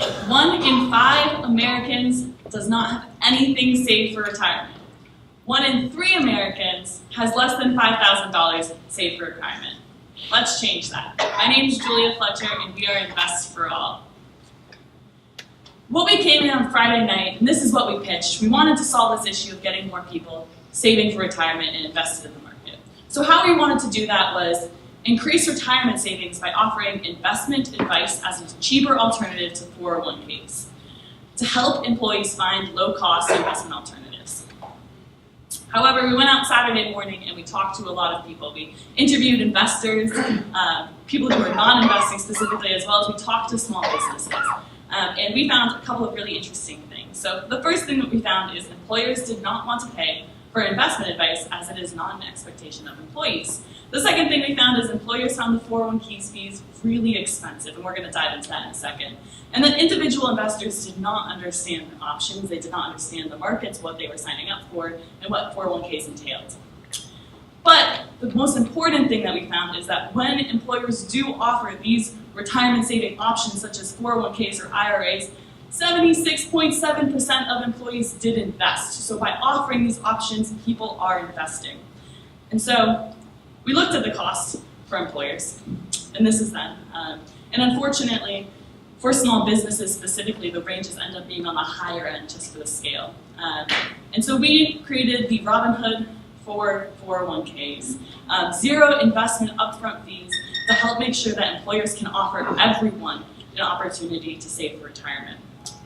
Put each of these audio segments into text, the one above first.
1 in 5 Americans does not have anything saved for retirement. 1 in 3 Americans has less than $5,000 saved for retirement. Let's change that. My name is Julia Fletcher, and we are Invest for All. What we came in on Friday night, and this is what we pitched, we wanted to solve this issue of getting more people saving for retirement and invested in the market. So how we wanted to do that was increase retirement savings by offering investment advice as a cheaper alternative to 401ks, to help employees find low-cost investment alternatives. However, we went out Saturday morning and we talked to a lot of people. We interviewed investors, people who are non-investing specifically, as well as we talked to small businesses. And we found a couple of really interesting things. So the first thing that we found is employers did not want to pay for investment advice as it is not an expectation of employees. The second thing we found is employers found the 401k fees really expensive, and we're going to dive into that in a second. And then individual investors did not understand the options, they did not understand the markets, what they were signing up for, and what 401ks entailed. But the most important thing that we found is that when employers do offer these retirement saving options such as 401ks or IRAs, 76.7% of employees did invest. So by offering these options, people are investing. And so we looked at the costs for employers, and this is them. And unfortunately, for small businesses specifically, the ranges end up being on the higher end just for the scale. And so we created the Robinhood for 401ks, 0 investment upfront fees to help make sure that employers can offer everyone an opportunity to save for retirement.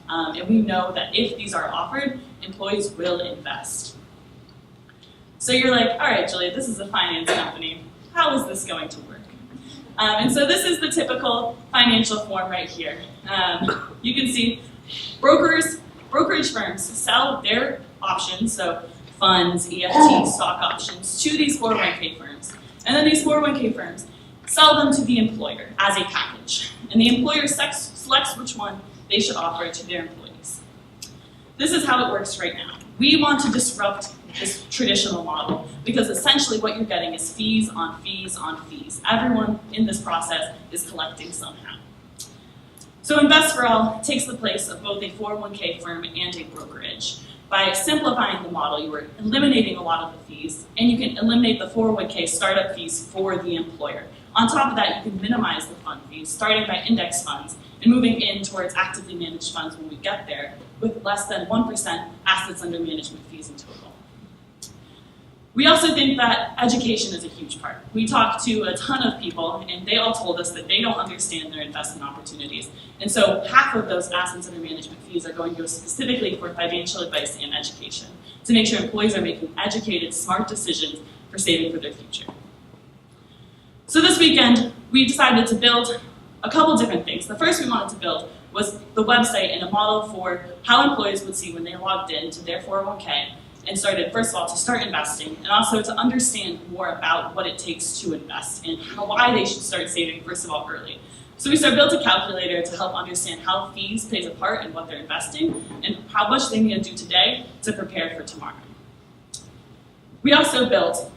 And we know that if these are offered, employees will invest. So you're like, all right, Julia, this is a finance company. How is this going to work? And so this is the typical financial form right here. You can see brokerage firms sell their options, so funds, EFT, stock options, to these 401k firms. And then these 401k firms sell them to the employer as a package. And the employer selects which one they should offer to their employees. This is how it works right now. We want to disrupt this traditional model because essentially what you're getting is fees on fees on fees. Everyone in this process is collecting somehow. So Invest for All takes the place of both a 401k firm and a brokerage. By simplifying the model, you are eliminating a lot of the fees, and you can eliminate the 401k startup fees for the employer. On top of that, you can minimize the fund fees, starting by index funds and moving in towards actively managed funds when we get there, with less than 1% assets under management fees in total. We also think that education is a huge part. We talked to a ton of people, and they all told us that they don't understand their investment opportunities. And so half of those assets under management fees are going to go specifically for financial advice and education to make sure employees are making educated, smart decisions for saving for their future. So this weekend, we decided to build a couple different things. The first we wanted to build was the website and a model for how employees would see when they logged into their 401k and started, first of all, to start investing, and also to understand more about what it takes to invest and why they should start saving, first of all, early. So we built a calculator to help understand how fees plays a part in what they're investing and how much they need to do today to prepare for tomorrow. We also built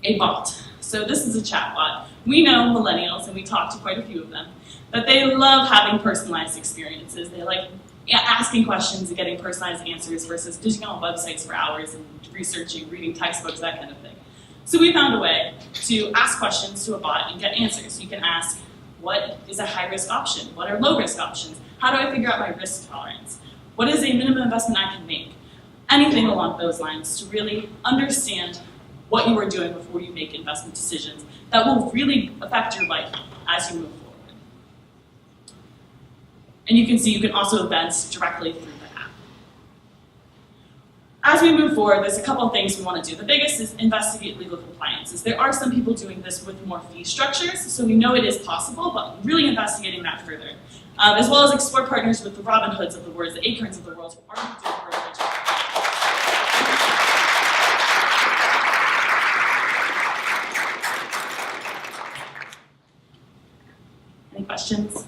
a bot. So this is a chat bot. We know millennials, and we talked to quite a few of them, that they love having personalized experiences. They like asking questions and getting personalized answers versus just going on websites for hours and researching, reading textbooks, that kind of thing. So we found a way to ask questions to a bot and get answers. You can ask, what is a high-risk option? What are low-risk options? How do I figure out my risk tolerance? What is a minimum investment I can make? Anything along those lines to really understand what you are doing before you make investment decisions that will really affect your life as you move forward. And you can see you can also invest directly through the app. As we move forward, there's a couple of things we want to do. The biggest is investigate legal compliances. There are some people doing this with more fee structures, so we know it is possible, but really investigating that further. As well as explore partners with the Robinhoods of the world, the Acorns of the world, who already do brokerage. Any questions?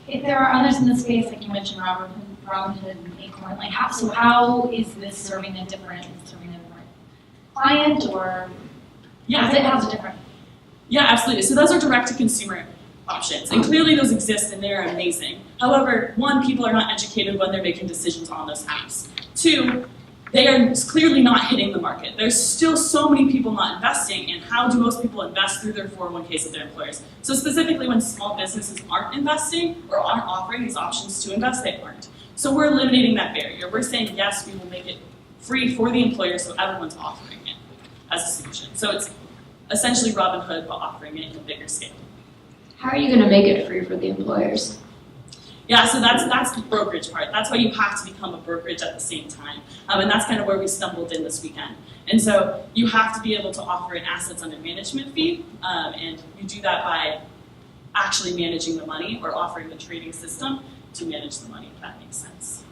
If there are others in the space, like you mentioned, Robinhood and Acorn, like how is this serving a different client, or how's it different? Yeah, absolutely. So those are direct-to-consumer options. And clearly those exist and they're amazing. However, one, people are not educated when they're making decisions on those apps. Two, they are clearly not hitting the market. There's still so many people not investing, and how do most people invest through their 401ks of their employers? So specifically when small businesses aren't investing or aren't offering these options to invest, they aren't. So we're eliminating that barrier. We're saying, yes, we will make it free for the employer so everyone's offering it as a solution. So it's essentially Robinhood, but offering it in a bigger scale. How are you going to make it free for the employers? Yeah, so that's the brokerage part. That's why you have to become a brokerage at the same time. And that's kind of where we stumbled in this weekend. And so you have to be able to offer an assets under management fee, and you do that by actually managing the money or offering the trading system to manage the money, if that makes sense.